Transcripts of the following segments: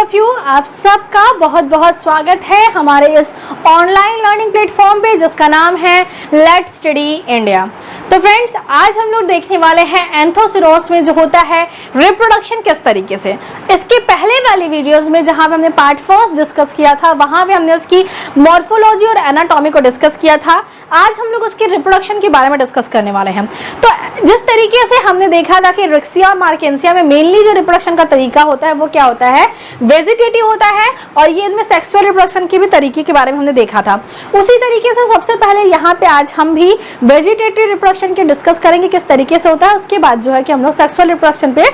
Of you, आप सबका बहुत बहुत स्वागत है हमारे इस ऑनलाइन लर्निंग प्लेटफॉर्म पे जिसका नाम है लेट्स स्टडी इंडिया। तो फ्रेंड्स, आज हम लोग देखने वाले हैं एंथोसिरोस में जो होता है रिप्रोडक्शन किस तरीके से। इसके पहले वाली वीडियोस में जहां पे हमने पार्ट फर्स्ट डिस्कस किया था वहां पे हमने उसकी मॉर्फोलॉजी और एनाटॉमी को डिस्कस किया था। आज हम लोग उसके रिप्रोडक्शन के बारे में डिस्कस करने वाले हैं। तो जिस तरीके से हमने देखा था कि रिक्सिया और मार्केंसिया में मेनली जो रिप्रोडक्शन का तरीका होता है वो क्या होता है, वेजिटेटिव होता है, और ये इनमें सेक्सुअल रिप्रोडक्शन के भी तरीके के बारे में हमने देखा था। उसी तरीके से सबसे पहले यहाँ पे आज हम भी वेजिटेटिव रिप्रोडक्शन के डिस्कस करेंगे किस तरीके से होता है। उसके बाद जो है कि हम लोग सेक्सुअल रिप्रोडक्शन पे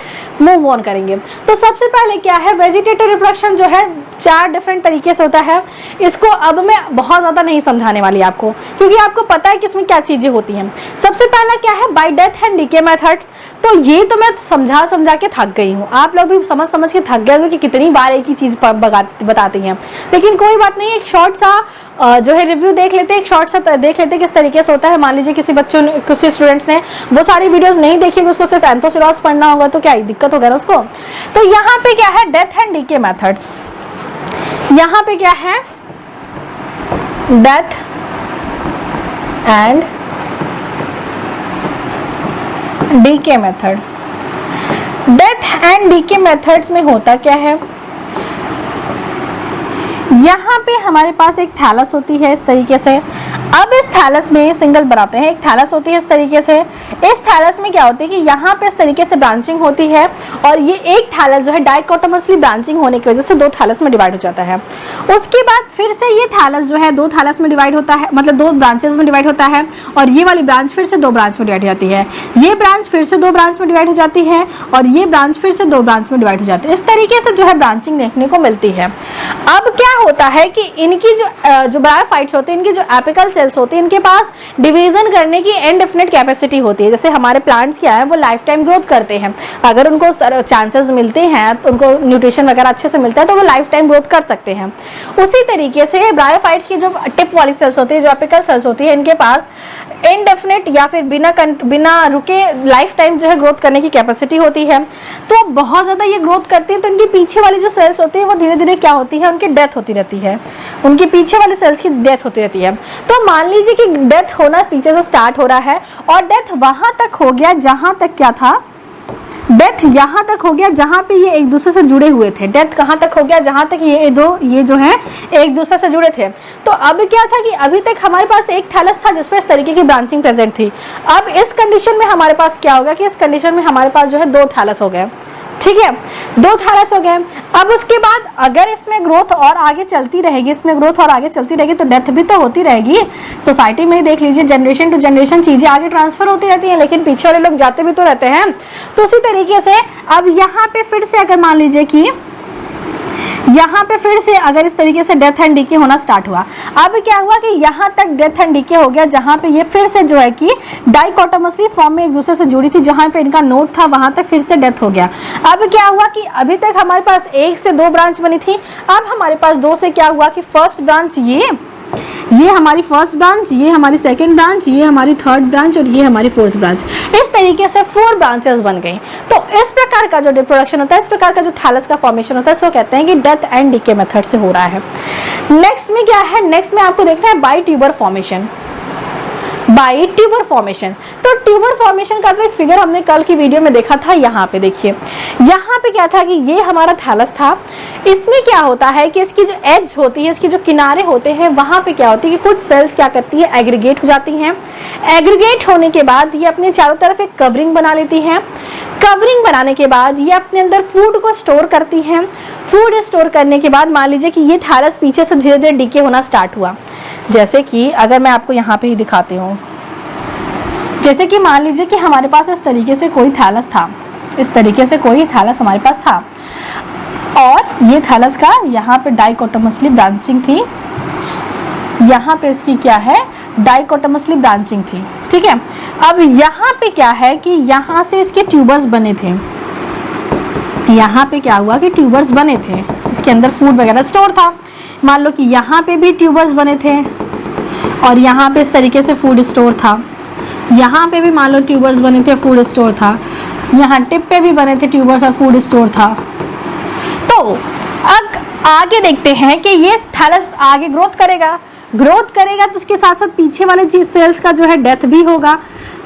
मूव ऑन करेंगे। तो सबसे पहले क्या है, वेजिटेटिव रिप्रोडक्शन जो है 4 डिफरेंट तरीके से होता है। इसको अब मैं बहुत ज्यादा नहीं समझाने वाली आपको, क्योंकि आपको पता है कि इसमें क्या चीजें होती हैं। सबसे पहला क्या है, by death and decay method. तो ये तो मैं समझा के थक गई हूँ, आप लोग भी समझ के थक गए हो कि कितनी बार एक ही चीज बताती हैं। लेकिन कोई बात नहीं, एक शॉर्ट सा जो है रिव्यू देख लेते हैं, एक शॉर्ट सा देख लेते हैं किस तरीके से होता है। मान लीजिए किसी बच्चों ने, किसी स्टूडेंट्स ने वो सारी वीडियोस नहीं देखी, उसको सिर्फ एंथोसिरोस पढ़ना होगा तो क्या दिक्कत होगा ना उसको। तो यहाँ पे क्या है, डेथ एंड डीके मेथड्स। यहाँ पे क्या है, death and decay method. Death and decay methods में होता क्या है, यहाँ पे हमारे पास एक थैलस होती है इस तरीके से। अब इस थैलस में सिंगल बनाते हैं, एक थैलस होती है इस तरीके से। इस थैलस में क्या होती है कि यहाँ पे इस तरीके से ब्रांचिंग होती है, और ये एक थैलस जो है डाइकोटोमसली ब्रांचिंग होने की वजह से 2 थैलस में डिवाइड हो जाता है। उसके बाद फिर से ये थैलस जो है 2 थैलस में डिवाइड होता है, मतलब 2 ब्रांचेस में डिवाइड होता है, और ये वाली ब्रांच फिर से 2 ब्रांच में डिवाइड हो जाती है। ये ब्रांच फिर से 2 ब्रांच में डिवाइड हो जाती है, और ये ब्रांच फिर से 2 ब्रांच में डिवाइड हो जाती है। इस तरीके से जो है ब्रांचिंग देखने को मिलती है। अब क्या होता है कि इनकी जो ब्रायोफाइट्स होते हैं, इनकी जो एपिकल सेल्स होते हैं, इनके पास डिवीजन करने की इनडेफिनिट कैपेसिटी होती है। जैसे हमारे प्लांट्स क्या है, वो लाइफ टाइम ग्रोथ करते हैं। अगर उनको चांसेस मिलते हैं, तो उनको न्यूट्रिशन वगैरह अच्छे से मिलता है, तो वो लाइफ टाइम ग्रोथ कर सकते हैं। उसी तरीके से ब्रायोफाइट्स की जो टिप वाली सेल्स होती है, जो एपिकल सेल्स होती है, इनके पास इनडेफिनिट या फिर बिना रुके लाइफ टाइम जो है ग्रोथ करने की कैपेसिटी होती है। तो बहुत ज्यादा ये ग्रोथ करती है, तो इनकी पीछे वाली जो सेल्स होती है वो धीरे धीरे क्या होती है, उनकी डेथ होती रहती है। उनके पीछे वाले सेल्स की डेथ होती रहती है। तो मान लीजिए कि डेथ होना पीछे से स्टार्ट हो रहा है, और डेथ वहां तक हो गया जहां तक क्या था, डेथ यहाँ तक हो गया जहां पे ये एक दूसरे से जुड़े हुए थे। डेथ कहाँ तक हो गया, जहां तक ये जो है एक दूसरे से जुड़े थे। तो अब क्या था कि अभी तक हमारे पास एक थैलस था जिसपे इस तरीके की ब्रांचिंग प्रेजेंट थी। अब इस कंडीशन में हमारे पास क्या होगा कि इस कंडीशन में हमारे पास जो है 2 थैलस हो गए। ठीक है, 2 थैलस हो गए। अब उसके बाद अगर इसमें ग्रोथ और आगे चलती रहेगी, तो डेथ भी तो होती रहेगी। सोसाइटी में ही देख लीजिए, जनरेशन टू जनरेशन चीजें आगे ट्रांसफर होती रहती हैं, लेकिन पीछे वाले लोग जाते भी तो रहते हैं। तो उसी तरीके से अब यहाँ पे फिर से अगर मान लीजिए कि यहाँ पे फिर से अगर इस तरीके से डेथ एंड डीके होना स्टार्ट हुआ, अब क्या हुआ कि यहाँ तक डेथ एंड डीके हो गया जहाँ पे ये फिर से जो है कि डाइकोटोमसली फॉर्म में एक दूसरे से जुड़ी थी, जहाँ पे इनका नोड था वहां तक फिर से डेथ हो गया। अब क्या हुआ कि अभी तक हमारे पास 1 से 2 ब्रांच बनी थी, अब हमारे पास 2 से क्या हुआ कि फर्स्ट ब्रांच ये हमारी फर्स्ट ब्रांच, ये हमारी सेकंड ब्रांच, ये हमारी थर्ड ब्रांच, और ये हमारी फोर्थ ब्रांच। इस तरीके से 4 ब्रांचेस बन गई। तो इस प्रकार का जो रिप्रोडक्शन होता है, इस प्रकार का जो थैलस का फॉर्मेशन होता है, इसको कहते हैं कि डेथ एंड डीके मेथड से हो रहा है। नेक्स्ट में क्या है, नेक्स्ट में आपको देखना है by tuber formation. By tuber formation, तो ट्यूबर फॉर्मेशन का तो एक फिगर हमने कल की वीडियो में देखा था। यहाँ पे देखिए, यहाँ पे क्या था कि ये हमारा थैलस था। इसमें क्या होता है कि इसकी जो एज होती है, इसके जो किनारे होते हैं, वहां पे क्या होती है कि कुछ सेल्स क्या करती है, एग्रीगेट हो जाती हैं। एग्रीगेट होने के बाद ये अपने चारों तरफ एक कवरिंग बना लेती हैं। कवरिंग बनाने के बाद ये अपने अंदर फूड को स्टोर करती हैं। फूड स्टोर करने के बाद मान लीजिए कि ये थैलस पीछे से धीरे धीरे डीके होना स्टार्ट हुआ। जैसे कि अगर मैं आपको यहाँ पे ही दिखाती हूँ, जैसे कि मान लीजिए कि हमारे पास इस तरीके से कोई थैलस था, इस तरीके से कोई थैलस हमारे पास था, और ये थैलस का यहाँ पे डाइकोटोमसली ब्रांचिंग थी। यहाँ पे इसकी क्या है, डाइकोटोमसली ब्रांचिंग थी। ठीक है, अब यहाँ पे क्या है कि यहाँ से इसके ट्यूबर्स बने थे। यहाँ पे क्या हुआ कि ट्यूबर्स बने थे, इसके अंदर फूड वगैरह स्टोर था। मान लो कि यहाँ पे भी ट्यूबर्स बने थे, और यहाँ पे इस तरीके से फूड स्टोर था। यहाँ पे भी मान लो ट्यूबर्स बने थे, फूड स्टोर था। यहाँ टिप पे भी बने थे ट्यूबर्स और फूड स्टोर था। तो अब आगे देखते हैं कि ये थैलस आगे ग्रोथ करेगा तो उसके साथ साथ पीछे वाले सेल्स का जो है डेथ भी होगा,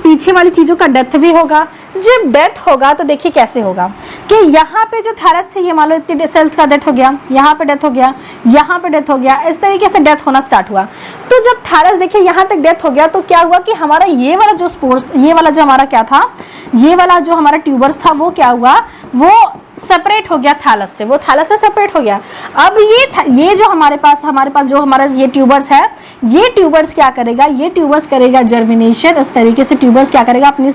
पीछे वाली चीज़ों का डेथ भी होगा। जब डेथ होगा तो देखिए कैसे होगा कि यहाँ पे जो थैलस थे ये मान लो इतने सेल्स का डेथ हो गया, यहाँ पे डेथ हो गया, यहाँ पे डेथ हो गया, इस तरीके से डेथ होना स्टार्ट हुआ। तो जब थैलस देखिए यहाँ तक डेथ हो गया तो क्या हुआ कि हमारा ये वाला जो स्पोर्स, ये वाला जो हमारा क्या था, ये वाला जो हमारा ट्यूबर्स था वो क्या हुआ, वो सेपरेट हो गया थैलस से, वो थैलस से सेपरेट हो गया। अब ये जो हमारे पास जो हमारा ये ट्यूबर्स है, ये ट्यूबर्स क्या करेगा, ये ट्यूबर्स करेगा जर्मिनेशन। इस तरीके से ट्यूबर्स क्या करेगा, अपनी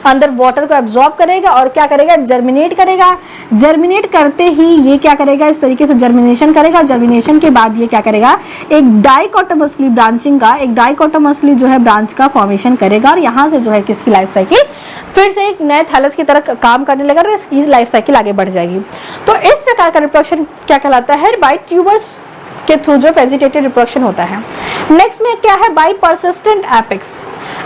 अंदर वाटर को एब्जॉर्ब करेगा और क्या करेगा, जर्मिनेट करेगा। जर्मिनेट करते ही ये क्या करेगा, इस तरीके से जर्मिनेशन करेगा। जर्मिनेशन के बाद ये क्या करेगा, एक डाइकोटोमसली ब्रांचिंग का, एक डाइकोटोमसली जो है ब्रांच का फॉर्मेशन करेगा और यहाँ से जो है किसकी लाइफ साइकिल फिर से एक नए थैलस की तरह काम करने लगा और इसकी लाइफ साइकिल आगे बढ़ जाएगी। तो इस प्रकार का रिप्रोडक्शन क्या कहलाता है, बाय ट्यूबर्स के थ्रू जो वेजिटेटिव रिप्रोडक्शन होता है। नेक्स्ट में क्या है, बाय परसिस्टेंट एपेक्स।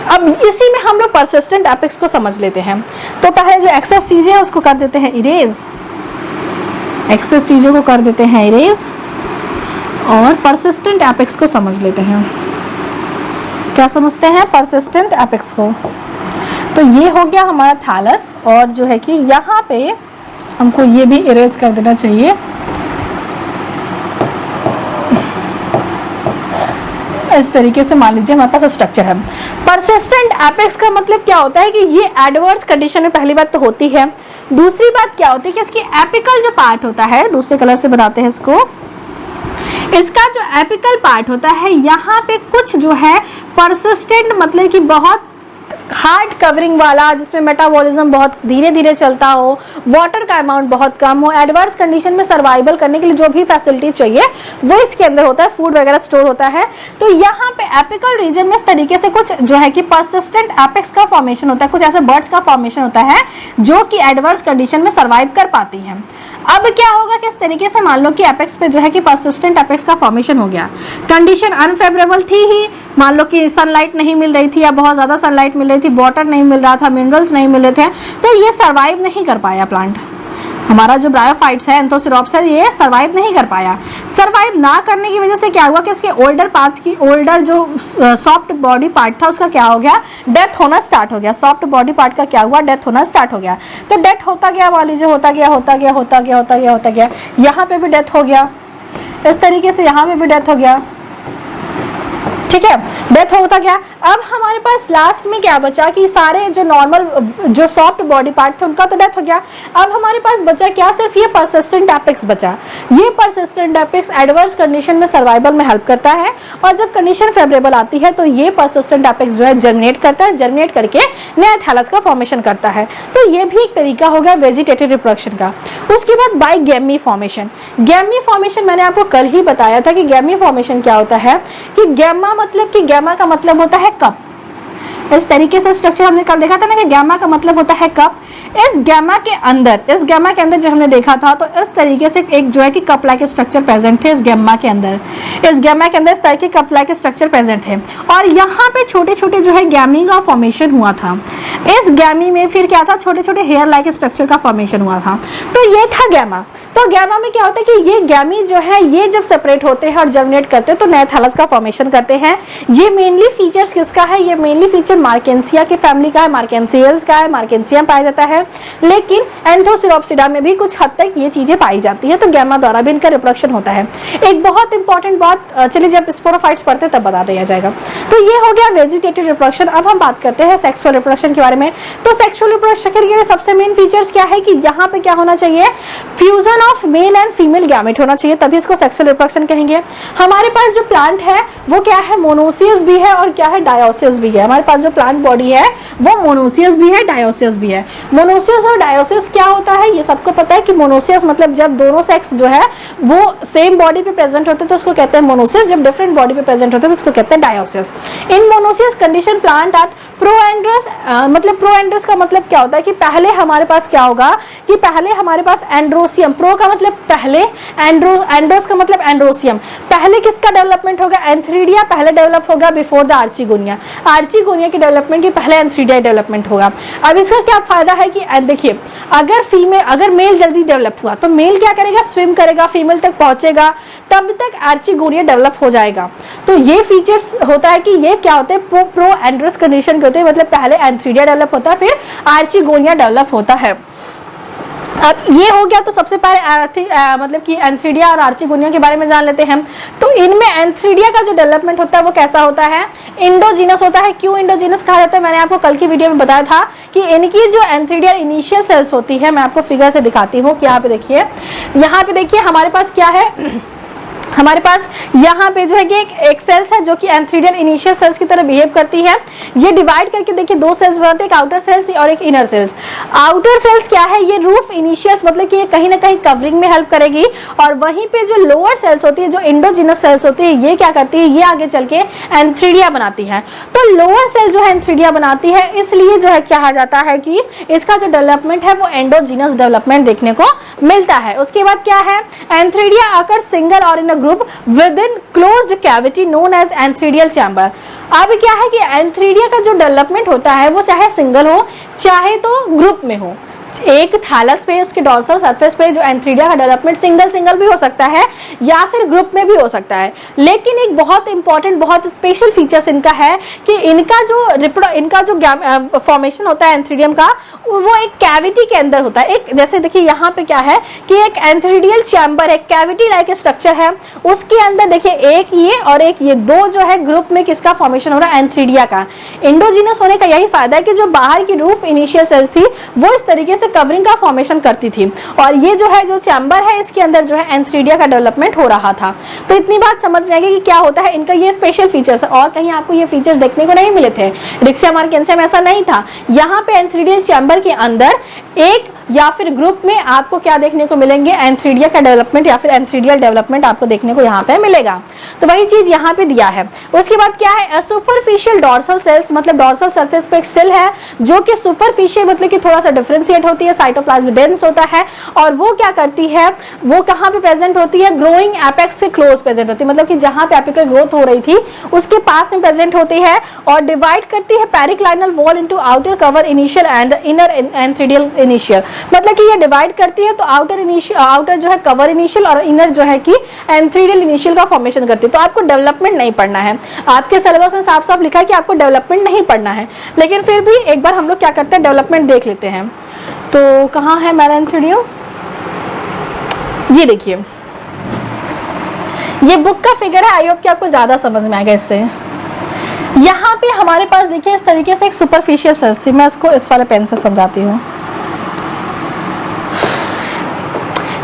अब इसी में हम लोग परसिस्टेंट एपेक्स को समझ लेते हैं। तो पहले जो एक्सेस चीजें हैं उसको कर देते हैं इरेज, एक्सेस चीजों को कर देते हैं इरेज और परसिस्टेंट एपेक्स को समझ लेते हैं। क्या समझते हैं, परसिस्टेंट एपेक्स को। तो ये हो गया हमारा थैलस और जो है कि यहाँ पे हमको ये भी इरेज कर देना चाहिए। इस तरीके से मान लीजिए हमारे पास स्ट्रक्चर है। परसिस्टेंट एपेक्स का मतलब क्या होता है कि ये एडवर्स कंडीशन में पहली बात तो होती है, दूसरी बात क्या होती है कि इसकी एपिकल जो पार्ट होता है, दूसरे कलर से बनाते हैं इसको, इसका जो एपिकल पार्ट होता है यहाँ पे कुछ जो है परसिस्टेंट मतलब कि बहुत हार्ड कवरिंग वाला, जिसमें मेटाबॉलिज्म बहुत धीरे धीरे चलता हो, वाटर का अमाउंट बहुत कम हो, एडवर्स कंडीशन में सर्वाइवल करने के लिए जो भी फैसिलिटी चाहिए वो इसके अंदर होता है, फूड वगैरह स्टोर होता है। तो यहाँ पे एपिकल रीजन में इस तरीके से कुछ जो है कि परसिस्टेंट एपेक्स का फॉर्मेशन होता है, कुछ ऐसे बर्ड्स का फॉर्मेशन होता है जो कि एडवर्स कंडीशन में सर्वाइव कर पाती हैं। अब क्या होगा कि इस तरीके से मान लो कि एपेक्स पे जो है कि परसिस्टेंट एपेक्स का फॉर्मेशन हो गया, कंडीशन अनफेवरेबल थी ही, मान लो कि सनलाइट नहीं मिल रही थी या बहुत ज्यादा सनलाइट मिल रही थी, वाटर नहीं मिल रहा था, मिनरल्स नहीं मिल रहे थे, तो ये सर्वाइव नहीं कर पाया प्लांट। हमारा जो ब्रायोफाइट्स है, एंथोसिरोप्स है, ये सर्वाइव नहीं कर पाया। सर्वाइव ना करने की वजह से क्या हुआ कि इसके ओल्डर जो सॉफ्ट बॉडी पार्ट था उसका क्या हो गया, डेथ होना स्टार्ट हो गया। सॉफ्ट बॉडी पार्ट का क्या हुआ, डेथ होना स्टार्ट हो गया। तो डेथ होता गया, मान लीजिए होता गया, यहाँ पे भी डेथ हो गया, इस तरीके से यहाँ पे भी डेथ हो गया, ठीक है, डेथ होता गया। अब हमारे पास लास्ट में क्या बचा कि सारे जो नॉर्मल जो सॉफ्ट बॉडी पार्ट थे उनका तो डेथ हो गया। अब हमारे पास बचा क्या, सिर्फ ये परसिस्टेंट एपेक्स बचा। ये परसिस्टेंट एपेक्स एडवर्स कंडीशन में सर्वाइवल में हेल्प करता है और जब कंडीशन फेवरेबल आती है तो ये परसिस्टेंट एपेक्स जो है जर्मिनेट करता है, जर्मिनेट करके नया थैलस का फॉर्मेशन करता है। तो ये भी एक तरीका हो गया वेजिटेटिव रिप्रोडक्शन का। उसके बाद बाय गैमी फॉर्मेशन। गैमी फॉर्मेशन मैंने आपको कल ही बताया था कि गैमी फॉर्मेशन क्या होता है कि गैमा मतलब कि गैमा का मतलब होता है कप। इस तरीके से स्ट्रक्चर हमने कल देखा था ना कि गैमा का मतलब होता है कप। इस गैमा के अंदर जब हमने देखा था तो इस तरीके से एक जो है कि कप लाइक स्ट्रक्चर प्रेजेंट थे इस गैमा के अंदर। इस गैमा के अंदर इस तरह के कप लाइक स्ट्रक्चर प्रेजेंट थे और यहाँ पे छोटे छोटे जो है गैमी का फॉर्मेशन हुआ था। इस गैमी में फिर क्या था, छोटे छोटे हेयर लाइक स्ट्रक्चर का फॉर्मेशन हुआ था। तो ये था गैमा। तो गैमा में क्या होता है कि ये गैमी जो है ये जब सेपरेट होते हैं और जर्मिनेट करते हैं तो नए थैलस का फॉर्मेशन करते हैं। ये मेनली फीचर्स किसका है, ये मेनली फीचर मार्केंसिया की फैमिली का है, मार्केंसियल्स का है, मार्केंसिया पाया जाता है। लेकिन एंथोसिरोप्सिडा में भी कुछ हद तक ये चीजें पाई जाती है, तो गैमा द्वारा भी इनका रिप्रोडक्शन होता है। एक बहुत इंपॉर्टेंट बात, चलिए जब स्पोरोफाइट्स पढ़ते तब बता दिया जाएगा। तो ये हो गया वेजिटेटिव रिप्रोडक्शन। अब हम बात करते हैं सेक्सुअल रिप्रोडक्शन के बारे में। तो सेक्सुअल रिप्रोडक्शन के लिए सबसे मेन फीचर्स क्या है कि यहाँ पे क्या होना चाहिए, fusion of male and female gamete होना चाहिए, तभी इसको सेक्सुअल रिप्रोडक्शन कहेंगे। हमारे पास जो प्लांट है वो क्या है, मोनोसियस भी है और क्या है, डायोसियस भी है। हमारे पास जो प्लांट बॉडी है वो मोनोसियस भी है, डायोसियस भी है। मोनोसियस और डायोसियस क्या होता है ये सबको पता है कि मोनोसियस मतलब जब दोनों सेक्स जो है वो सेम बॉडी पे प्रेजेंट होते हैं तो उसको कहते हैं मोनोसियस, जब डिफरेंट बॉडी पे प्रेजेंट होते हैं तो उसको कहते हैं dioecious. In monoecious condition plant are protandrous, मतलब प्रोएंड्रस का मतलब क्या होता है कि पहले हमारे पास क्या होगा कि पहले हमारे पास एंड्रोसियम, प्रो का मतलब पहले, एंड्रोस का मतलब एंड्रोसियम। पहले किसका डेवलपमेंट होगा? एंथ्रीडिया पहले डेवलप होगा बिफोर द आर्चिगोनिया। आर्चिगोनिया के डेवलपमेंट के पहले एंथ्रीडिया डेवलपमेंट होगा। अब इसका क्या फायदा है कि देखिए, अगर मेल जल्दी डेवलप हुआ तो मेल क्या करेगा? स्विम करेगा, फीमेल तक पहुंचेगा, तब तक आर्चिगोनिया डेवलप हो जाएगा। तो ये फीचर्स होता है कि ये क्या होते हैं? प्रो एंड्रोस कंडीशन के होते हैं, मतलब पहले एंथ्रीडिया डेवलप होता है फिर आर्चिगोनिया डेवलप होता है। अब ये हो गया तो सबसे पहले मतलब कि एंथ्रीडिया और आर्चिगोनिया के बारे में जान लेते हैं। तो इनमें एंथ्रीडिया का जो डेवलपमेंट होता है वो कैसा होता है? इंडोजीनस होता है। क्यों इंडोजीनस कहा जाता है? मैंने आपको कल की वीडियो में बताया था कि इनकी जो एंथ्रीडिया इनिशियल सेल्स होती है, मैं आपको फिगर से दिखाती हूँ कि यहाँ पे देखिए, हमारे पास क्या है? हमारे पास यहाँ पे जो है कि एक सेल्स है जो कि एंथ्रीडियल इनिशियल सेल्स की तरह बिहेव करती है। ये डिवाइड करके देखिए दो सेल्स बनाते हैं, एक आउटर सेल्स और एक इनर सेल्स। आउटर सेल्स क्या है? ये रूफ इनिशियल्स, मतलब कि ये कहीं ना कहीं कवरिंग में हेल्प करेगी, और वहीं पे जो लोअर सेल्स होती है, जो इंडोजिनस सेल्स होती है, ये क्या करती है? ये आगे चल के एंथ्रीडिया बनाती है। तो लोअर सेल जो है एंथ्रीडिया बनाती है, इसलिए जो है कहा जाता है कि इसका जो डेवलपमेंट है वो एंडोजिनस डेवलपमेंट देखने को मिलता है। उसके बाद क्या है? एंथ्रीडिया आकर सिंगल और in group within closed cavity known as antheridial chamber. अब क्या है कि एंथ्रीडिया का जो डेवलपमेंट होता है वो चाहे सिंगल हो चाहे तो ग्रुप में हो। एक थैलस पे, उसके डॉर्सल सरफेस पे जो एंथ्रीडिया का डेवलपमेंट सिंगल भी हो सकता है या फिर ग्रुप में भी हो सकता है। लेकिन एक बहुत इंपॉर्टेंट, बहुत स्पेशल फीचर्स इनका है कि इनका जो फॉर्मेशन होता है एंथ्रीडियम का, वो एक कैविटी के अंदर होता है। एक जैसे देखिए यहाँ पे क्या है कि एक एंथ्रीडियल चैम्बर है, कैविटी लाइक स्ट्रक्चर है, उसके अंदर देखिए एक ये और एक ये दो जो है ग्रुप में किसका फॉर्मेशन हो रहा है? एंथ्रीडिया का। इंडोजिनस होने का यही फायदा है कि जो बाहर की रूफ इनिशियल सेल्स थी वो इस तरीके से कवरिंग का फॉर्मेशन करती थी, और ये जो है जो चैम्बर है इसके अंदर जो है एंथ्रीडिया का डेवलपमेंट हो रहा था। तो इतनी बात समझ में आएगी कि क्या होता है इनका ये स्पेशल फीचर्स है, और कहीं आपको ये फीचर्स देखने को नहीं मिले थे। रिक्शा मार्केंसिया में ऐसा नहीं था। यहाँ पे एंथ्रीडियल चैम्बर के अंदर एक या फिर ग्रुप में आपको क्या देखने को मिलेंगे? एंथ्रीडिया का डेवलपमेंट या फिर एंथ्रीडियल डेवलपमेंट आपको देखने को यहाँ पे मिलेगा। तो वही चीज यहाँ पे दिया है। उसके बाद क्या है? सुपरफिशियल डॉर्सल सेल्स, मतलब डॉर्सल सरफेस पे एक सेल है जो कि सुपरफिशियल मतलब कि थोड़ा सा डिफरेंशिएट होती है, साइटोप्लाज्म डेंस होता है, और वो क्या करती है? वो कहाँ पे प्रेजेंट होती है? ग्रोइंग एपेक्स से क्लोज प्रेजेंट होती है, मतलब कि जहाँ पे एपिकल ग्रोथ हो रही थी उसके पास में प्रेजेंट होती है, और डिवाइड करती है periclinal wall into outer cover initial and inner antheridial initial. मतलब कि ये डिवाइड करती है तो आउटर जो है कवर इनिशियल और इनर जो है कि एंथ्रीडियल इनिशियल का फॉर्मेशन करती है। तो आपको डेवलपमेंट नहीं पढ़ना है, आपके सिलेबस में साफ साफ लिखा है कि आपको डेवलपमेंट नहीं पढ़ना है, लेकिन फिर भी एक बार हम लोग क्या करते हैं? डेवलपमेंट देख लेते हैं। तो कहाँ है मेरा एंथ्रीडियो? ये देखिए, ये बुक का फिगर है। आई होप कि आपको ज्यादा समझ में आएगा इससे। यहाँ पे हमारे पास देखिए इस तरीके से एक सुपरफिशियल सेल्स थी। मैं इसको इस वाले पेन से समझाती हूँ।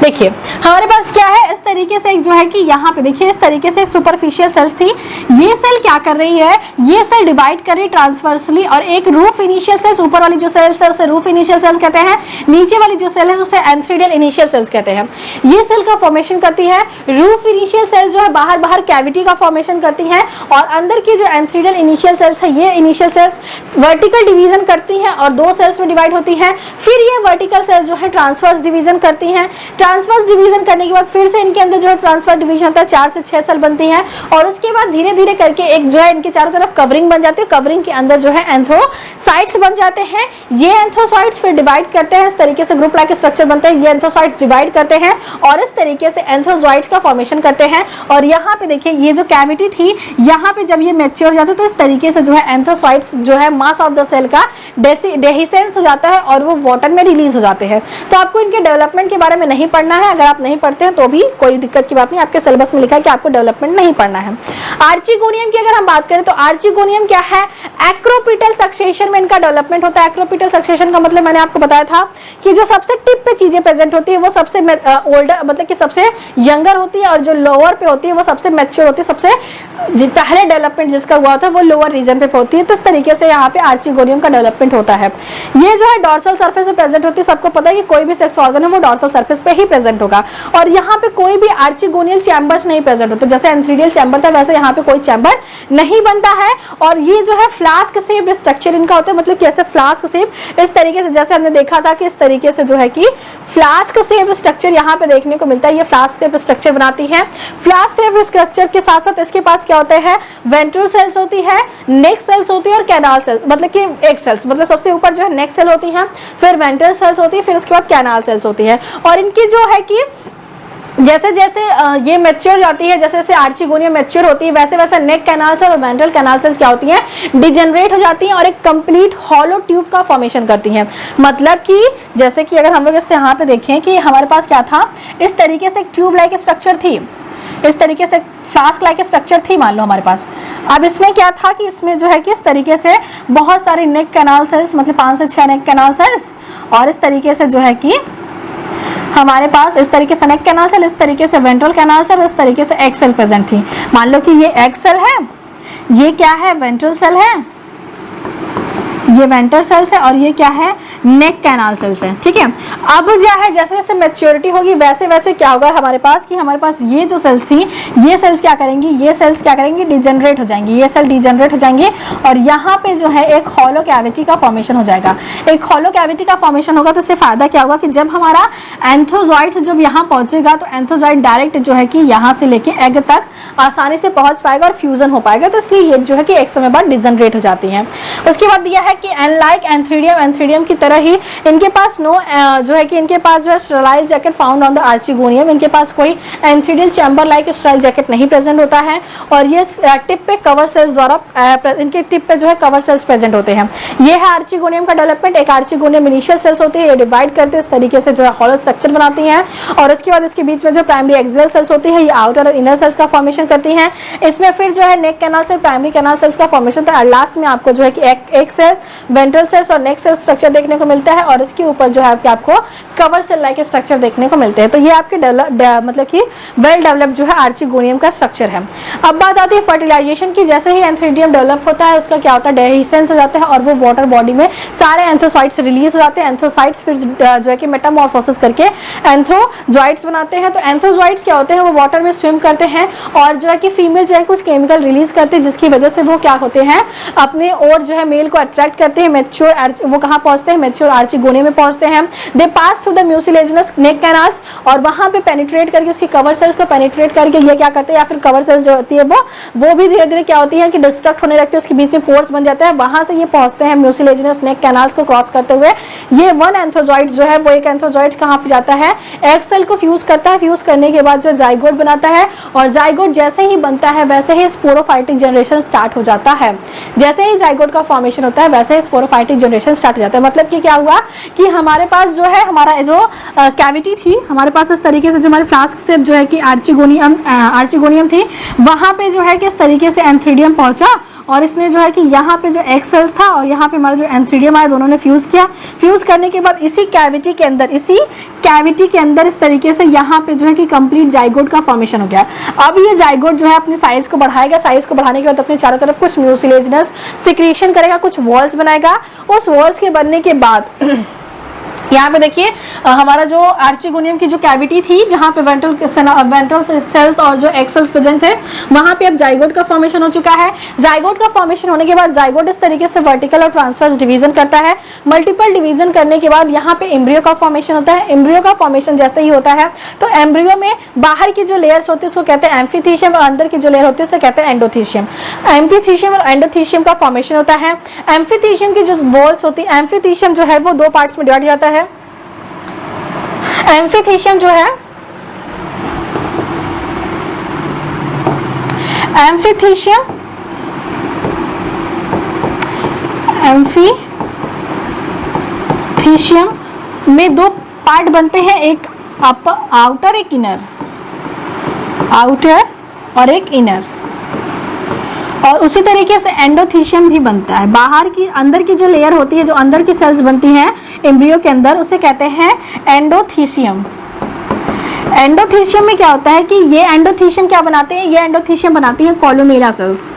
देखिए हमारे पास क्या है? इस तरीके से एक जो है कि यहाँ पे देखिए इस तरीके से एक सुपरफिशियल सेल्स थी। ये सेल क्या कर रही है? ये सेल डिवाइड कर रही ट्रांसवर्सली, और एक रूफ इनिशियल सेल्स, ऊपर वाली जो सेल्स है उसे रूफ इनिशियल सेल्स कहते हैं, नीचे वाली जो सेल है उसे एंथ्रीडियल इनिशियल सेल्स कहते हैं। ये सेल का फॉर्मेशन करती है। रूफ इनिशियल सेल जो है बाहर कैविटी का फॉर्मेशन करती है, और अंदर की जो एंथ्रीडियल इनिशियल सेल्स है, ये इनिशियल सेल्स वर्टिकल डिवीजन करती है और दो सेल्स में डिवाइड होती है। फिर ये वर्टिकल सेल जो है ट्रांसवर्स डिवीजन करती है। ट्रांसवर्स डिवीजन करने के बाद फिर से इनके अंदर जो है ट्रांसफर डिवीजन होता है, 4 से 6 सेल बनती हैं, और उसके बाद धीरे धीरे करके एक जो है इनके चारों तरफ कवरिंग बन जाती है। कवरिंग के अंदर जो है एंथ्रोसाइट्स बन जाते हैं। ये एंथ्रोसाइट्स फिर डिवाइड करते हैं, इस तरीके से ग्रुप लाइक स्ट्रक्चर बनते हैं। ये एंथ्रोसाइट्स डिवाइड करते हैं और इस तरीके से एंथ्रोजॉइड्स का फॉर्मेशन करते हैं। और यहाँ पे देखिए ये जो कैविटी थी, यहाँ पे जब ये मैच्योर हो जाता है तो इस तरीके से जो है एंथ्रोसाइट्स जो है मास ऑफ द सेल का डेहिसेंस हो जाता है और वो वाटर में रिलीज हो जाते हैं। तो आपको इनके डेवलपमेंट के बारे में नहीं पढ़ना है। अगर आप नहीं पढ़ते हैं तो भी कोई दिक्कत की बात नहीं, आपके सिलेबस में लिखा है कि आपको डेवलपमेंट नहीं पढ़ना है। आर्चिगोनियम की अगर हम बात करें तो आर्चिगोनियम क्या है? एक्रोपिटल सक्सेशन में इनका डेवलपमेंट होता है। एक्रोपिटल सक्सेशन का मतलब मैंने आपको बताया था कि जो सबसे टिप पे चीजें प्रेजेंट होती है वो सबसे ओल्डर मतलब कि सबसे यंगर होती है, और जो लोअर पे होती है वो सबसे मैच्योर होती है। सबसे पहले डेवलपमेंट जिसका हुआ था वो लोअर रीजन पे होती है। तो इस तरीके से यहाँ पे आर्चिगोनियम का डेवलपमेंट होता है। ये जो है डॉर्सल सरफेस पे प्रेजेंट होती है। सबको पता है कि कोई भी सेक्स ऑर्गन है वो डॉर्सल सरफेस पे ही प्रेजेंट होगा। और यहाँ पे कोई भी आर्चिगोनियल चैम्बर्स नहीं प्रेजेंट होते, जैसे एंथ्रीडियल चैम्बर था वैसे यहाँ पे कोई चैम्बर नहीं बनता है। और ये जो है फ्लास्क शेप स्ट्रक्चर इनका होता है, मतलब कैसे फ्लास्क शेप इस तरीके से, जैसे हमने देखा था कि इस तरीके से जो है कि फ्लास्क शेप स्ट्रक्चर यहाँ पे देखने को मिलता है। ये फ्लास्क शेप स्ट्रक्चर बनाती है। फ्लास्क शेप स्ट्रक्चर के साथ साथ इसके पास क्या होता है, वेंट्रल सेल्स होती है, नेक सेल्स होती है और कैनाल सेल्स, मतलब कि एक सेल्स, मतलब सबसे ऊपर जो है नेक सेल होती है, फिर वेंट्रल सेल्स होती है, फिर उसके बाद कैनाल सेल्स होती है। और इनकी जो है कि जैसे जैसे ये मैच्योर जाती है, जैसे जैसे आर्चिगोनिया मैच्योर होती है, वैसे वैसे नेक कैनाल सेल और वेंट्रल कैनाल सेल्स क्या होती हैं, डिजेनरेट हो जाती हैं और एक कंप्लीट हॉलो ट्यूब का फॉर्मेशन करती हैं। मतलब कि जैसे कि अगर हम लोग इससे यहाँ पे देखें कि हमारे पास क्या था, इस तरीके से एक ट्यूब लाइक स्ट्रक्चर थी, इस तरीके से फ्लास्क लाइक स्ट्रक्चर थी मान लो हमारे पास। अब इसमें क्या था कि इसमें जो है कि इस तरीके से बहुत सारे नेक कैनाल सेल्स, मतलब 5 से 6 नेक कैनाल सेल्स, और इस तरीके से जो है कि हमारे पास इस तरीके से नेक कैनाल सेल, इस तरीके से वेंट्रल कैनाल सेल, इस तरीके से एग सेल प्रेजेंट थी। मान लो कि ये एग सेल है, ये क्या है, वेंट्रल सेल है, ये वेंट्रल सेल्स है, और ये क्या है, नेक कैनाल सेल्स है। ठीक है, अब जो है जैसे जैसे मैच्योरिटी होगी वैसे वैसे क्या होगा हमारे पास कि हमारे पास ये जो सेल्स थी, ये सेल्स क्या करेंगी, ये सेल्स क्या करेंगी, डिजेनरेट हो जाएंगी, ये सेल डिजेनरेट हो जाएंगे और यहाँ पे जो है एक हॉलो कैविटी का फॉर्मेशन हो जाएगा। एक हॉलो कैविटी का फॉर्मेशन होगा तो इससे फायदा क्या होगा कि जब हमारा एंथ्रोजॉइड जब यहाँ पहुंचेगा तो एंथ्रोजॉइड डायरेक्ट जो है कि यहाँ से लेके एग तक आसानी से पहुंच पाएगा और फ्यूजन हो पाएगा, तो इसलिए ये जो है कि एक समय बाद डिजेनरेट हो जाती है। उसके बाद दिया है कि अनलाइक एंथ्रीडियम, एंथ्रीडियम की तरह ही इनके पास जो है कि इनके पास जो है sterile jacket found on the archegonium, इनके पास कोई antheridial chamber like sterile jacket नहीं प्रेजेंट होता है। और ये टिप पे कवर सेल्स द्वारा इनके टिप पे जो है कवर सेल्स प्रेजेंट होते हैं। ये है आर्चिगोनियम का डेवलपमेंट। एक आर्चिगोनियम इनिशियल सेल्स होती है, ये डिवाइड करते हैं इस तरीके से जो है हॉलो स्ट्रक्चर बनाती हैं, और इसके बाद इसके बीच में जो प्राइमरी एक्सियल सेल्स होती है ये आउटर और इनर सेल्स का फॉर्मेशन करती हैं। इसमें फिर जो है neck canal cell, primary canal cells का फॉर्मेशन होता है, और लास्ट में आपको जो है कि एक सेल, वेंट्रल सेल्स और नेक सेल स्ट्रक्चर देखने को मिलता है, और इसके ऊपर जो है आपको कवर सेल लाइक स्ट्रक्चर देखने को मिलते हैं। तो ये आपके मतलब कि वेल डेवलप जो है आर्चिगोनियम का स्ट्रक्चर है। अब बात आती है फर्टिलाइजेशन की। जैसे ही एंथ्रीडियम डेवलप होता है उसका क्या होता है, डेहिसेंस हो जाता है और वो वाटर बॉडी में सारे एंथ्रोसाइट्स रिलीज हो जाते हैं। एंथ्रोसाइट्स फिर जो है कि मेटामॉर्फोसिस करके एंथ्रोजॉइड्स बनाते हैं। तो एंथ्रोजॉइड्स क्या होते हैं, वो वाटर में स्विम करते हैं और जो है कि फीमेल जो है कुछ केमिकल रिलीज करते हैं, जिसकी वजह से वो क्या होते हैं, अपने और जो है मेल को अट्रैक्ट करते हैं। मैच्योर वो कहाँ पहुंचते हैं, मैच्योर आर्चिगोनियम में पहुंचते हैं। They pass through the mucilaginous neck canals, और वहां पे पेनिट्रेट करके उसकी कवर सेल्स को पेनिट्रेट करके ये क्या करते हैं, या फिर कवर सेल्स जो होती है वो भी धीरे धीरे क्या होती है कि डिस्ट्रक्ट होने लगती है, उसके बीच में पोर्स बन जाता है, वहां से ये पहुंचते हैं म्यूसिलेजिनस नेक कैनाल्स को क्रॉस करते हुए। ये वन एंथ्रोजॉइड जो है वो एक एंथ्रोजॉइड कहाँ पे जाता है, एग सेल को फ्यूज करता है। फ्यूज करने के बाद जो जाइगोट बनाता है, और जाइगोट जैसे ही बनता है वैसे ही स्पोरोफाइटिक जनरेशन स्टार्ट हो जाता है। जैसे ही जाइगोट का फॉर्मेशन होता है वैसे ही स्पोरोफाइटिक जनरेशन स्टार्ट हो जाता है। मतलब कि क्या हुआ कि हमारे पास जो है हमारा जो कैविटी थी हमारे पास इस तरीके से, जो हमारे फ्लास्क से जो है कि आर्चिगोनियम थी, वहां पे जो है कि इस तरीके से एंथ्रीडियम पहुंचा, और इसने जो है कि यहाँ पे जो एग सेल्स था और यहाँ पे हमारा जो एंथ्रीडियम आया, दोनों ने फ्यूज किया। फ्यूज करने के बाद इसी कैविटी के अंदर इस तरीके से यहाँ पे जो है कि कंप्लीट जाइगोट का फॉर्मेशन हो गया। अब ये जाइगोट जो है अपने साइज को बढ़ाएगा, साइज को बढ़ाने के बाद अपने चारों तरफ कुछ म्यूसिलेजिनस सिक्रीशन करेगा, कुछ वॉल्स बनाएगा। उस वॉल्स के बनने के बाद यहाँ पे देखिए हमारा जो आर्चिगोनियम की जो कैविटी थी, जहाँ पे वेंट्रल सेल्स और जो एग सेल्स प्रेजेंट थे, वहां पे अब जाइगोट का फॉर्मेशन हो चुका है। जाइगोट का फॉर्मेशन होने के बाद जाइगोट इस तरीके से वर्टिकल और ट्रांसवर्स डिवीजन करता है। मल्टीपल डिवीजन करने के बाद यहाँ पे एम्ब्रियो का फॉर्मेशन होता है। एम्ब्रियो का फॉर्मेशन जैसे ही होता है तो एम्ब्रियो में बाहर की जो लेयर्स होती है उसको कहते हैं एम्फीथीशियम, और अंदर की जो लेयर होती है उसे कहते हैं एंडोथीशियम। एम्फीथीशियम और एंडोथीशियम का फॉर्मेशन होता है। एम्फीथीशियम की जो वॉल्स होती है, एम्फीथीशियम जो है वो दो पार्ट्स में डिवाइड हो जाता है। एम्फीथीशियम जो है, एम्फीथीशियम में दो पार्ट बनते हैं, एक आउटर, एक इनर, आउटर और एक इनर। और उसी तरीके से एंडोथीशियम भी बनता है। बाहर की, अंदर की जो लेयर होती है, जो अंदर की सेल्स बनती हैं एम्ब्रियो के अंदर, उसे कहते हैं एंडोथीशियम। एंडोथीशियम में क्या होता है कि ये एंडोथीशियम क्या बनाते हैं, ये एंडोथीशियम बनाती हैं कोलुमेला सेल्स।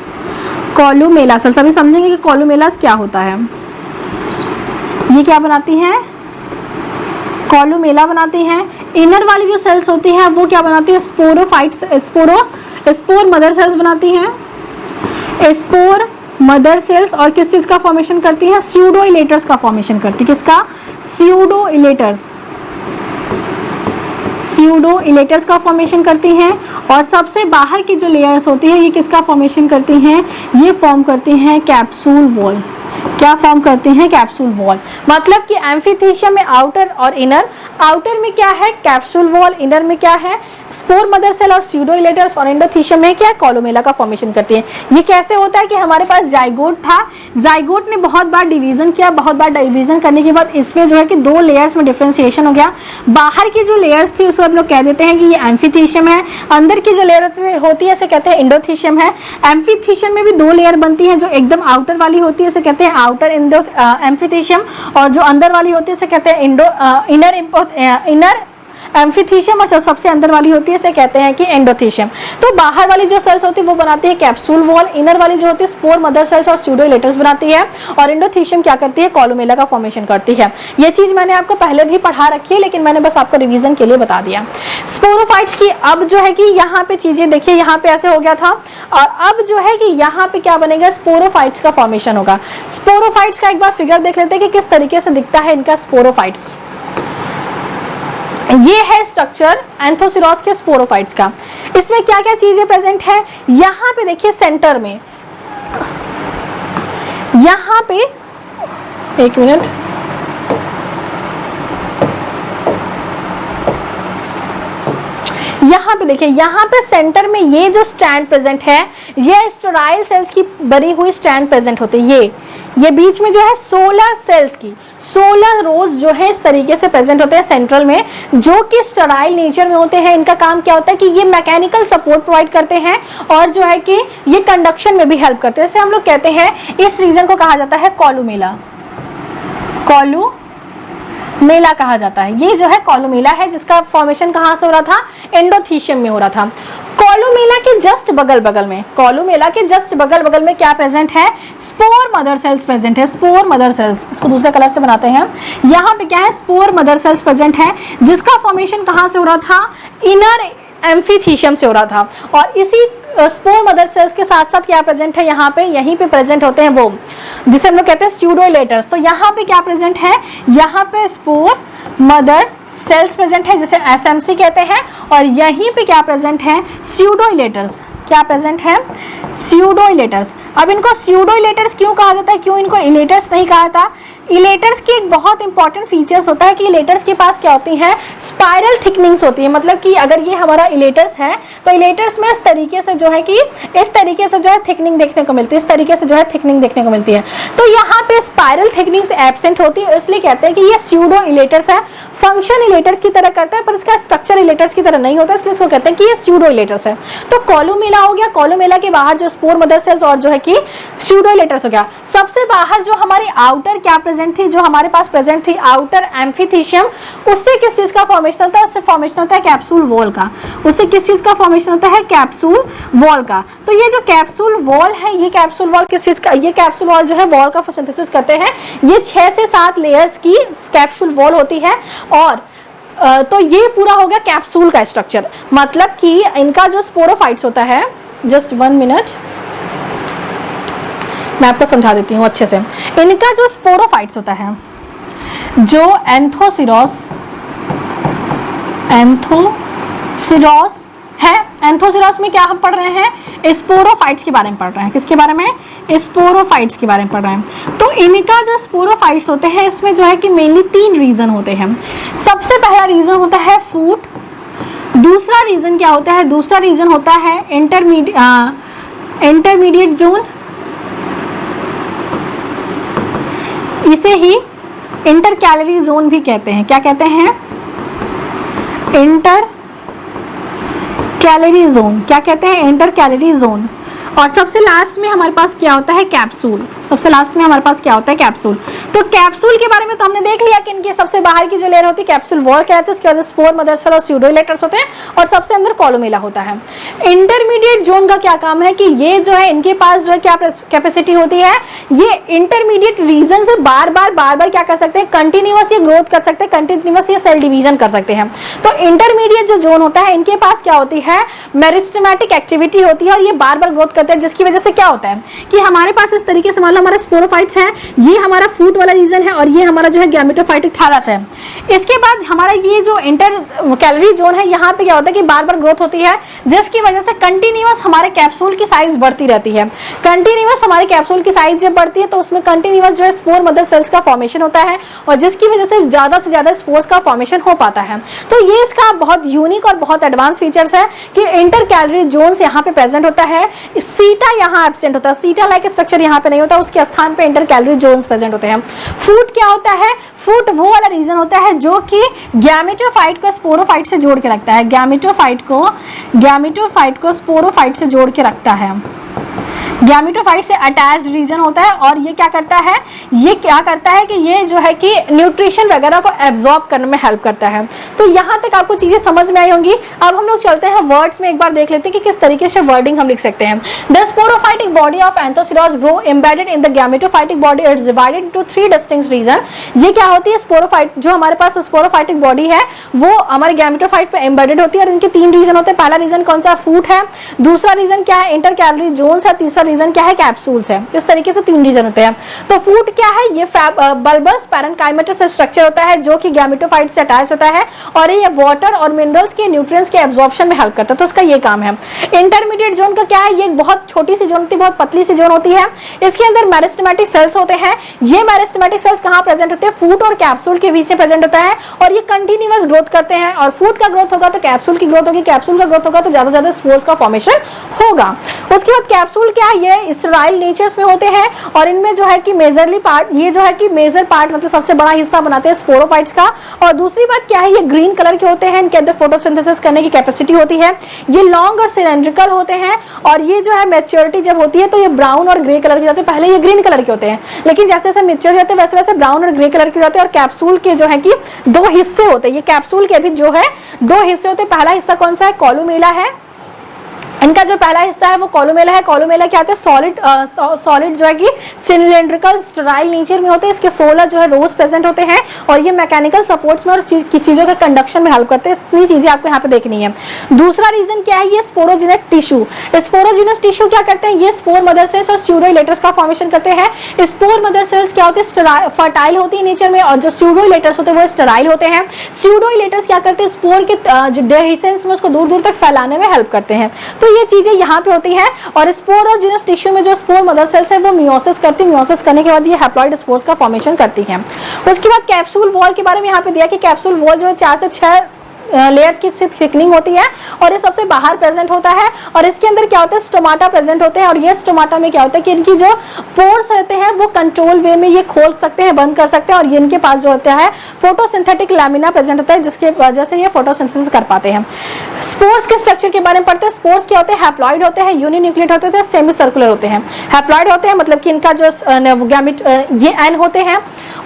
कोलुमेला सेल्स, अभी समझेंगे कि कोलुमेलास क्या होता है। ये क्या बनाती हैं, कॉलुमेला बनाती हैं। इनर वाली जो सेल्स होती हैं वो क्या बनाती है, स्पोरोफाइट्स, स्पोर मदर सेल्स बनाती हैं। स्पोर मदर सेल्स और किस चीज का फॉर्मेशन करती हैं, स्यूडो इलेटर्स का फॉर्मेशन करती है। किसका, स्यूडो इलेटर्स, स्यूडो इलेटर्स का फॉर्मेशन करती हैं। और सबसे बाहर की जो लेयर्स होती है ये किसका फॉर्मेशन करती हैं, ये फॉर्म करती हैं कैप्सूल वॉल। क्या फॉर्म करते हैं, कैप्सूल वॉल। मतलब कि एम्फीथीशियम में आउटर और इनर, आउटर में क्या है कैप्सूल वॉल, इनर में क्या है स्पोर मदर सेल और स्यूडो इलेटर्स, और एंडोथीशियम में क्या है कॉलुमेला का फॉर्मेशन करती है। ये कैसे होता है कि हमारे पास जाइगोट था, जाइगोट ने बहुत बार डिवीजन किया, बहुत बार डिवीजन करने के बाद इसमें जो है कि 2 लेयर्स में डिफरेंशिएशन हो गया। बाहर की जो लेयर्स थी उसको हम लोग कह देते हैं कि ये एम्फीथीशियम है, अंदर की जो लेयर होती है इसे कहते हैं एंडोथीशियम है। एम्फीथीशियम में भी 2 लेयर बनती है, जो एकदम आउटर वाली होती है इसे कहते हैं आउटर एम्फीथीशियम, और जो अंदर वाली होती है इसे कहते हैं इनर एम्फीथीशियम, और सबसे अंदर वाली होती है इसे कहते हैं कि एंडोथीशियम। तो बाहर वाली जो सेल्स होती है वो बनाती है कैप्सूल वॉल, इनर वाली जो होती है स्पोर मदर सेल्स और स्यूडो इलेटर्स बनाती है, और एंडोथीशियम क्या करती है कॉलुमेला का फॉर्मेशन करती है। ये चीज मैंने आपको पहले भी पढ़ा रखी है, लेकिन मैंने बस आपको रिवीजन के लिए बता दिया। स्पोरोफाइट्स की अब जो है कि यहाँ पे चीजें देखिए, यहाँ पे ऐसे हो गया था, और अब जो है कि यहाँ पे क्या बनेगा, स्पोरोफाइट्स का फॉर्मेशन होगा। स्पोरोफाइट्स का एक बार फिगर देख लेते हैं कि किस तरीके से दिखता है इनका स्पोरोफाइट्स। ये है स्ट्रक्चर एंथोसिरोस के स्पोरोफाइट्स का। इसमें क्या क्या चीजें प्रेजेंट है, यहाँ पे देखिए सेंटर में, यहाँ पे एक मिनट, यहाँ पे देखिए, यहाँ पे सेंटर में ये जो स्ट्रैंड प्रेजेंट है, ये स्टेराइल सेल्स की बनी हुई स्ट्रैंड प्रेजेंट होती है। ये बीच में जो है 16 सेल्स की 16 रोज जो है इस तरीके से प्रेजेंट होते हैं सेंट्रल में, जो कि स्टेराइल नेचर में होते हैं। इनका काम क्या होता है कि ये मैकेनिकल सपोर्ट प्रोवाइड करते हैं, और जो है कि ये कंडक्शन में भी हेल्प करते हैं। जैसे हम लोग कहते हैं इस रीजन को कहा जाता है कॉलुमेला, कॉलुमेला कहा जाता है। ये जो है कॉलुमेला है, जिसका फॉर्मेशन कहाँ से हो रहा था, एंडोथीशियम में हो रहा था। कॉलुमेला के जस्ट बगल बगल में, कॉलुमेला के जस्ट बगल बगल में क्या प्रेजेंट है, स्पोर मदर सेल्स प्रेजेंट है। स्पोर मदर सेल्स, इसको दूसरे कलर से बनाते हैं। यहाँ पे क्या है, स्पोर मदर सेल्स प्रेजेंट है, जिसका फॉर्मेशन कहाँ से हो रहा था, इनर एम्फीथीशियम से हो रहा था। और इसी स्पोर मदर सेल्स के साथ साथ क्या प्रेजेंट है, यहाँ पे यहीं पे प्रेजेंट होते हैं वो जिसे हम लोग कहते हैं स्यूडो इलेटर्स। तो यहाँ पे क्या प्रेजेंट है, यहाँ पे स्पोर मदर सेल्स प्रेजेंट है जिसे एसएमसी कहते हैं, और यहीं पे क्या प्रेजेंट है, स्यूडो इलेटर्स। क्या प्रेजेंट है, स्यूडो इलेटर्स। अब इनको स्यूडो इलेटर्स क्यों कहा जाता है, क्यों इनको इलेटर्स नहीं कहा था। इलेटर्स की एक बहुत इंपॉर्टेंट फीचर्स होता है कि इलेटर्स के पास क्या होती है, स्पाइरल थिकनिंग्स होती है। मतलब कि अगर ये हमारा इलेटर्स है तो इलेटर्स में इस तरीके से जो है कि इस तरीके से जो है थिकनिंग देखने को मिलती है, इस तरीके से जो है थिकनिंग देखने को मिलती है। तो यहाँ पे स्पाइरल थिकनिंग्स एब्सेंट होती है, इसलिए कहते हैं कि ये स्यूडो इलेटर्स है। फंक्शन इलेटर्स की तरह करता है पर इसका स्ट्रक्चर इलेटर्स की तरह नहीं होता, इसलिए इसको कहते हैं कि ये स्यूडो इलेटर्स है। तो कॉलुमेला हो गया, कॉलुमेला के बाहर जो स्पोर मदर सेल्स और जो है कि स्यूडो इलेटर्स हो गया। सबसे बाहर जो हमारी आउटर क्या थी, जो हमारे पास प्रेजेंट थी आउटर एम्फीथीशियम, उससे किस चीज का फॉर्मेशन होता है, उससे फॉर्मेशन होता है कैप्सूल वॉल का। उससे किस चीज का फॉर्मेशन होता है, कैप्सूल वॉल का। तो ये जो कैप्सूल वॉल है, ये कैप्सूल वॉल किस चीज का, ये कैप्सूल वॉल जो है वॉल का फोटोसिंथेसिस करते हैं। ये 6 से 7 लेयर्स की कैप्सूल वॉल होती है, और तो ये पूरा हो गया कैप्सूल का स्ट्रक्चर। मतलब कि इनका जो स्पोरोफाइट्स होता है, जस्ट 1 मिनट मैं आपको समझा देती हूँ अच्छे से। इनका जो स्पोरोफाइट्स होता है, जो एंथोसिरोस है, एंथोसिरोस में क्या हम पढ़ रहे हैं, स्पोरोफाइट्स के बारे में पढ़ रहे हैं। किसके बारे में, स्पोरोफाइट्स के बारे में पढ़ रहे हैं। तो इनका जो स्पोरोफाइट्स होते हैं, इसमें जो है कि मेनली 3 रीजन होते हैं। सबसे पहला रीजन होता है फूट। दूसरा रीजन क्या होता है, दूसरा रीजन होता है इंटरमीडिएट जोन, इसे ही इंटर कैलोरी जोन भी कहते हैं। क्या कहते हैं, इंटर कैलोरी जोन। क्या कहते हैं, इंटर कैलोरी जोन। और सबसे लास्ट में हमारे पास क्या होता है, कैप्सूल। सबसे लास्ट में हमारे पास क्या होता है, कैप्सूल। तो कैप्सूल के बारे में तो हमने देख लिया कि इनके सबसे बाहर की जो लेयर होती है कैप्सूल वॉल कहलाती है, उसके बाद स्पोर, मदर सेल और स्यूडोलेटर्स होते हैं और सबसे अंदर कोलुमेला होता है। इंटरमीडिएट जोन का क्या काम है कि ये जो है इनके पास जो है क्या कैपेसिटी होती है, ये इंटरमीडिएट रीजन से बार बार क्या कर सकते हैं, कंटिन्यूअस ये ग्रोथ कर सकते हैं, कंटिन्यूअस ये सेल डिवीजन कर सकते हैं। तो इंटरमीडिएट जो जोन होता है इनके पास क्या होती है, मेरिस्टेमेटिक एक्टिविटी होती है और ये बार बार ग्रोथ करते हैं, जिसकी वजह से क्या होता है कि हमारे पास इस तरीके से मान लो हमारा स्पोरोफाइट्स है, ये हमारा फूट वाला रीजन है और ये हमारा जो है गैमेटोफाइटिक थैलस है। इसके बाद हमारा ये जो इंटर कैलोरी जोन है, यहाँ पे क्या होता है कि बार बार ग्रोथ होती है, जिसकी वजह से कंटिन्यूअस हमारे कैप्सूल की साइज बढ़ती रहती है। कंटिन्यूअस हमारे कैप्सूल की साइज जब बढ़ती है तो उसमें कंटिन्यूअस जो है स्पोर मदर सेल्स का फॉर्मेशन होता है और जिसकी वजह से ज्यादा स्पोर्स का फॉर्मेशन हो पाता है। तो ये इसका बहुत यूनिक और बहुत एडवांस फीचर्स है कि इंटर कैलोरी जोन्स यहाँ पे प्रेजेंट होता है, सीटा यहाँ एब्सेंट होता है, सीटा लाइक स्ट्रक्चर यहाँ पे नहीं होता, उसके स्थान पे इंटर कैलोरी जोन्स प्रेजेंट होते हैं। फूट क्या होता है, फूट वो वाला रीजन होता है जो कि गैमेटोफाइट को स्पोरोफाइट से जोड़ के रखता है, गैमेटोफाइट को स्पोरोफाइट से जोड़ के रखता है, गैमेटोफाइट से अटैच्ड रीजन होता है। और ये क्या करता है कि ये जो है कि न्यूट्रिशन वगैरह को एब्जॉर्ब करने में हेल्प करता है। तो यहाँ तक आपको चीजें समझ में आई होंगी। अब हम लोग चलते हैं वर्ड्स में, एक बार देख लेते हैं कि किस तरीके से वर्डिंग हम लिख सकते हैं। The sporophytic body of anthocerotes grow embedded in the gametophytic body, it's divided into 3 distinct region. ये क्या होती है, स्पोरोफाइट जो हमारे पास स्पोरोफाइटिक बॉडी है वो हमारे गैमेटोफाइट पे एम्बेडेड होती है और इनके 3 रीजन होते हैं। पहला रीजन कौन सा, फूट है, दूसरा रीजन क्या है, इंटर कैलोरी जोन्स है, तीसरा रीजन क्या है, कैप्सूल्स है। इस तरीके से 3 रीजन होते हैं। तो फूट क्या है, ये बल्बस पैरेन्काइमेटस स्ट्रक्चर होता है जो कि गैमेटोफाइट से अटैच होता है और ये वाटर और मिनरल्स के न्यूट्रिएंट्स के एब्जॉर्प्शन में हेल्प करता है, तो इसका ये काम है। इंटरमीडिएट जोन का क्या है, ये बहुत छोटी सी जोन होती है, बहुत पतली सी जोन होती है। इसके अंदर मेरिस्टेमेटिक सेल्स होते हैं। ये मेरिस्टेमेटिक सेल्स कहाँ प्रेजेंट होते हैं, फूट और कैप्सूल के बीच में प्रेजेंट होता है और ये कंटिन्यूअस ग्रोथ करते हैं। और फूट का ग्रोथ होगा तो कैप्सूल की ग्रोथ होगी, कैप्सूल का ग्रोथ होगा तो ज्यादा स्पोर्स का फॉर्मेशन होगा। उसके बाद कैप्सूल क्या है, ये स्टेराइल नेचर्स में होते हैं और इनमें जो है कि मेजरली पार्ट, ये जो है कि मेजर पार्ट मतलब सबसे बड़ा हिस्सा बनाते हैं स्पोरोफाइट्स का। और दूसरी बात क्या है, ये ग्रीन कलर के होते हैं, इनके अंदर फोटोसिंथेसिस करने की कैपेसिटी होती है। ये लॉन्ग और सिलेंड्रिकल होते हैं और ये जो है मैच्योरिटी जब होती है तो ये ब्राउन और ग्रे कलर के होते हैं। पहले ये ग्रीन कलर के होते हैं लेकिन जैसे जैसे मैच्योर होते हैं वैसे वैसे ब्राउन और ग्रे कलर के होते हैं। और कैप्सूल के जो है कि 2 हिस्से होते हैं, ये कैप्सूल के भी जो है 2 हिस्से होते हैं। पहला हिस्सा कौन सा है, कोलुमेला है। इनका जो पहला हिस्सा है वो कोलुमेला है। कोलुमेला क्या होता है, सॉलिड जो है कि सिलिंड्रिकल स्टेराइल नेचर में होते हैं। इसके 16 जो है रोज प्रेजेंट होते हैं और ये मैकेनिकल सपोर्ट्स में और चीजों के कंडक्शन में हेल्प करते हैं। इतनी चीजें आपको यहाँ पे देखनी है। दूसरा रीजन क्या है, ये स्पोरोजेनिक टिश्यू। स्पोरोजेनस टिश्यू क्या करते हैं, ये स्पोर मदर सेल्स और स्यूडोलेटर्स का फॉर्मेशन करते हैं। स्पोर मदर सेल्स क्या होते हैं, फर्टाइल होती है नेचर में और जो स्यूडोलेटर्स होते हैं वो स्टेराइल होते हैं। स्यूडोलेटर्स क्या करते हैं, स्पोर के डेहिसेंस में उसको दूर दूर तक फैलाने में हेल्प करते हैं। तो ये चीजें यहाँ पे होती हैं। और स्पोरोजेनस टिश्यू में जो स्पोर मदर सेल्स है वो मियोसिस करती है, मियोसिस करने के बाद ये हैप्लॉइड स्पोर्स का फॉर्मेशन करती हैं। उसके बाद कैप्सूल वॉल के बारे में यहाँ पे दिया कि कैप्सूल वॉल जो है 4 से 6 लेयर्स की थिकनिंग होती है और ये सबसे बाहर प्रेजेंट होता है। और इसके अंदर क्या होता है, स्टोमाटा प्रेजेंट होते हैं। और ये स्टोमाटा में क्या होता है कि इनकी जो पोर्स होते हैं वो कंट्रोल वे में ये खोल सकते हैं, बंद कर सकते हैं। और ये इनके पास जो होता है फोटोसिंथेटिक लैमिना प्रेजेंट होता है जिसके वजह से ये फोटोसिंथेसिस कर पाते हैं। स्पोर्स के स्ट्रक्चर के बारे में पढ़ते हैं। स्पोर्स क्या होते हैं, हैप्लॉइड होते हैं, यूनिन्यूक्लिएट होते हैं, सेमी सर्कुलर होते हैं। हैप्लॉइड होते हैं मतलब कि इनका जो गैमेट ये एन होते हैं।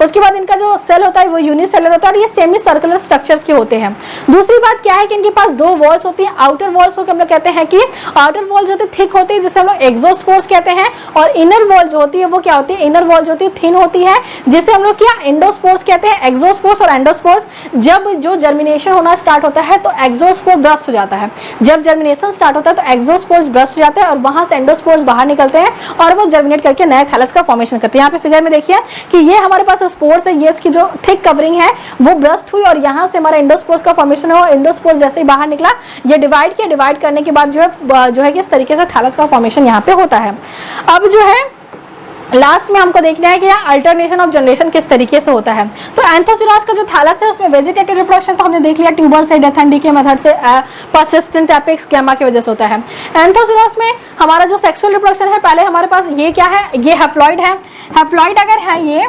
उसके बाद इनका जो सेल होता है वो यूनिसेलुलर होता है और ये सेमी सर्कुलर स्ट्रक्चर्स के होते हैं। दूसरी बात क्या है कि इनके पास 2 वॉल्स होती है। आउटर वॉल्स को हम लोग कहते हैं कि आउटर वॉल जो होती है थिक होती है जिसे हम लोग एक्सोस्पोर्स कहते हैं। और इनर वॉल जो होती है वो क्या होती है, इनर वॉल जो होती है थिन होती है जिसे हम लोग क्या एंडोस्पोर्स कहते हैं। एक्सोस्पोर्स और एंडोस्पोर्स, जब जो जर्मिनेशन होना स्टार्ट होता है तो एक्सोस्पोर ब्रस्ट हो जाता है। जब जर्मिनेशन स्टार्ट होता है तो एक्सोस्पोर्स ब्रस्ट हो जाते हैं और वहां से एंडोस्पोर्स बाहर निकलते हैं और वो जर्मिनेट करके नए थैलस का फॉर्मेशन करते हैं। यहाँ पे फिगर में देखिए कि ये हमारे पास स्पोर्स है, ये इसकी जो थिक कवरिंग है वो ब्रस्ट हुई और यहाँ से हमारा एंडोस्पोर्स का फॉर्मेशन हुआ। एंडोस्पोर्स जैसे ही बाहर निकला ये डिवाइड किया, डिवाइड करने के बाद जो है कि इस तरीके से थैलस का फॉर्मेशन यहाँ पे होता है। अब जो है लास्ट में हमको देखना है कि अल्टरनेशन ऑफ जनरेशन किस तरीके से होता है। तो एंथोसिरोड्स का जो थैलस है उसमें वेजिटेटिव रिप्रोडक्शन तो हमने देख लिया, ट्यूबर से, डेथ एंड डीके मेथड से, पर्सिस्टेंट एपेक्स गैमा की वजह से होता है। एंथोसिरोड्स में हमारा जो सेक्सुअल रिप्रोडक्शन है, पहले हमारे पास ये क्या है, ये हैप्लॉइड है। हैप्लॉइड अगर है ये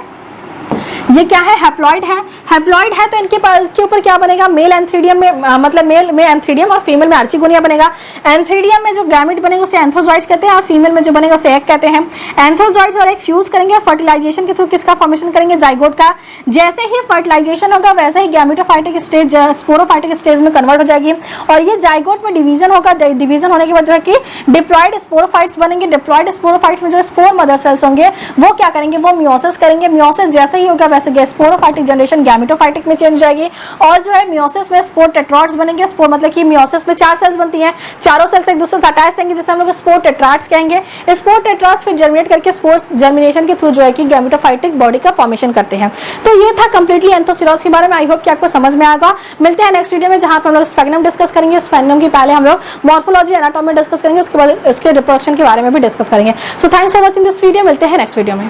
ये क्या है, हैप्लॉइड है। हैप्लॉइड है तो इनके पास इसके ऊपर क्या बनेगा, मेल एंथ्रीडियम में मतलब मेल में एंथ्रीडियम और फीमेल में आर्चिगोनिया बनेगा। एंथ्रीडियम में जो गैमेट बनेगा उसे एंथ्रोजॉइड्स कहते हैं और फीमेल में जो बनेगा उसे एग कहते हैं। एंथ्रोजॉइड्स और एग फ्यूज करेंगे, फर्टिलाइजेशन के थ्रू किसका फॉर्मेशन करेंगे, जाइगोट का। जैसे ही फर्टिलाइजेशन होगा वैसे ही गैमेटोफाइटिक स्टेज स्पोरोफाइटिक स्टेज में कन्वर्ट हो जाएगी और ये जाइगोट में डिवीजन होगा। डिवीजन होने के बाद जो है कि डिप्लॉइड स्पोरोफाइट्स बनेंगे। डिप्लॉइड स्पोरोफाइट्स में जो स्पोर मदर सेल्स होंगे वो क्या करेंगे, वो मियोसिस करेंगे। मियोसिस जैसे ही होगा वैसे स्पोरोफाइटिक जनरेशन गैमेटोफाइटिक में चेंज हो जाएगी और जो है मियोसिस में स्पोर टेट्राड्स बनेंगे। स्पोर मतलब कि मियोसिस में 4 सेल्स बनती हैं, चारों सेल्स एक दूसरे से अटैच रहेंगे जिसे हम लोग स्पोर टेट्राड्स कहेंगे। स्पोर टेट्राड्स फिर जर्मिनेट करके स्पोर जर्मिनेशन के थ्रू जो है कि गैमेटोफाइटिक बॉडी का फॉर्मेशन करते हैं। तो ये था कंप्लीटली एंथोसिरोड्स के बारे में। आई होप कि आपको समझ में आएगा। मिलते हैं नेक्स्ट वीडियो में जहां पर हम लोग स्फेग्नम डिस्कस करेंगे। स्फेग्नम की पहले हम लोग मॉर्फोलॉजी एनाटॉमी डिस्कस करेंगे, उसके बाद इसके रिप्रोडक्शन के बारे में भी डिस्कस करेंगे। So thanks for watching this video. मिलते हैं नेक्स्ट वीडियो में।